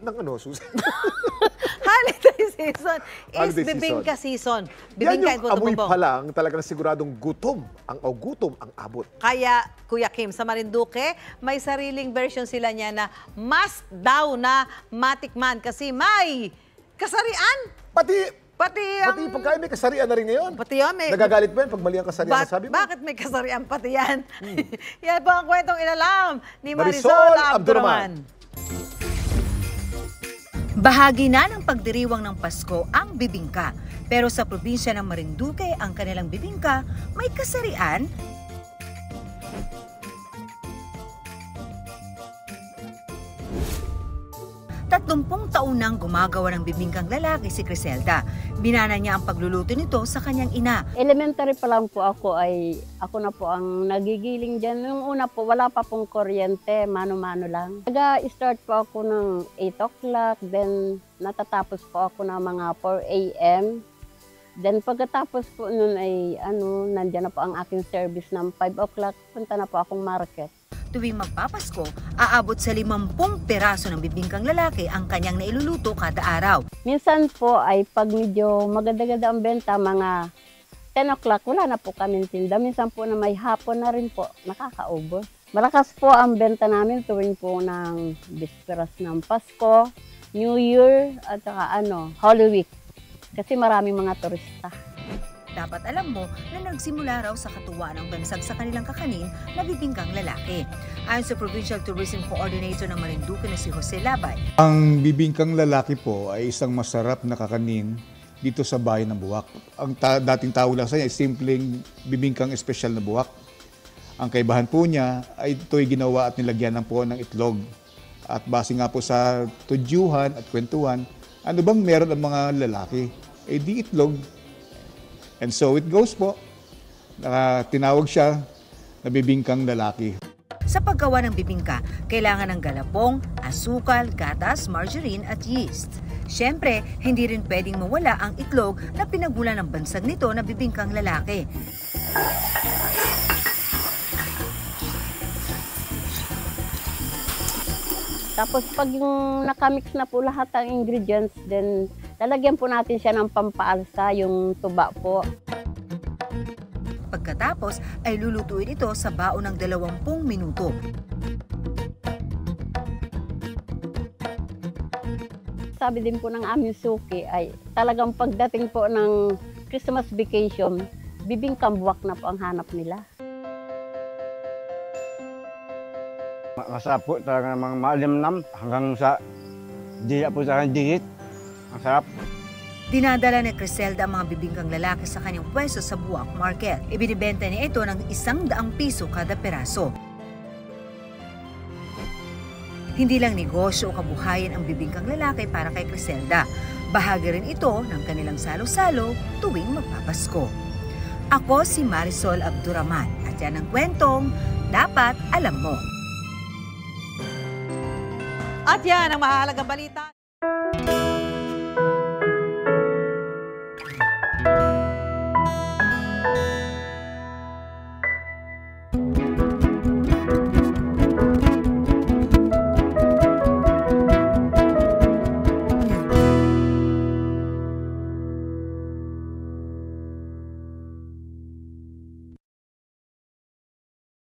ng ano, Susan? Holiday season is Holiday bibingka season. Yan Bibingka yung amoy pa lang, talaga na siguradong gutom ang abot. Kaya, Kuya Kim, sa Marinduque, may sariling version sila niya na must daw na matikman kasi may kasarian. Pati pagkain may kasarian na rin ngayon. Pati yan, may... Nagagalit ba yan pag mali ang kasarian na sabi mo? Bakit may kasarian pati yan? Yan po ang kwentong inalam ni Marisol Abduraman. Bahagi na ng pagdiriwang ng Pasko ang bibingka. Pero sa probinsya ng Marinduque, ang kanilang bibingka may kasarian. Tatlumpung taon nang gumagawa ng bibingkang lalaki si Criselda. Binana niya ang pagluluto nito sa kanyang ina. Elementary pa lang po ako ako na po ang nagigiling dyan. Nung una po, wala pa pong kuryente, mano-mano lang. Nag-start po ako ng 8 o'clock, then natatapos po ako ng mga 4 a.m. Then pagkatapos po nun ay nandiyan na po ang aking service ng 5 o'clock, punta na po akong market. Tuwing magpapasko, aabot sa 50 peraso ng bibingkang lalaki ang kanyang nailuluto kada araw. Minsan po ay pag medyo maganda-ganda ang benta, mga 10 o'clock, wala na po kami tinda. Minsan po na may hapon na rin po, nakakaubos. Malakas po ang benta namin tuwing po ng bisperas ng Pasko, New Year, at saka Holy Week. Kasi maraming mga turista. Dapat alam mo na nagsimula raw sa katuwaan ng bansag sa kanilang kakanin na bibingkang lalaki. Ayon sa Provincial Tourism Coordinator ng Marinduque na si Jose Labay. Ang bibingkang lalaki po ay isang masarap na kakanin dito sa bayan ng Buwak. Ang dating tawag lang sa niya ay simpleng bibingkang espesyal na buwak. Ang kaibahan po niya ay ito'y ginawa at nilagyan ng po ng itlog. At base nga po sa tudyuhan at kwentuhan, ano bang meron ang mga lalaki? Eh di itlog. And so it goes po. Tinawag siya na bibingkang lalaki. Sa paggawa ng bibingka, kailangan ng galapong, asukal, gatas, margarine at yeast. Siyempre, hindi rin pwedeng mawala ang itlog na pinagulan ng bansag nito na bibingkang lalaki. Tapos pag yung nakamix na po lahat ng ingredients, then lalagyan po natin siya ng pampaalsa, yung tuba po. Pagkatapos ay lulutuin ito sa baon ng 20 minuto. Sabi din po ng aming suki ay talagang pagdating po ng Christmas vacation, bibingkang buwak na po ang hanap nila. Masarap po talaga mga maalimnam hanggang sa dila po sa digit. Ang sarap. Dinadala ni Criselda ang mga bibingkang lalaki sa kanyang pwesto sa Buwak Market. Ibinibenta niya ito ng 100 piso kada peraso. Hindi lang negosyo o kabuhayan ang bibingkang lalaki para kay Criselda. Bahagi rin ito ng kanilang salo-salo tuwing magpapasko. Ako si Marisol Abduraman at yan ang kwentong dapat alam mo. At yan ang mahalagang balita.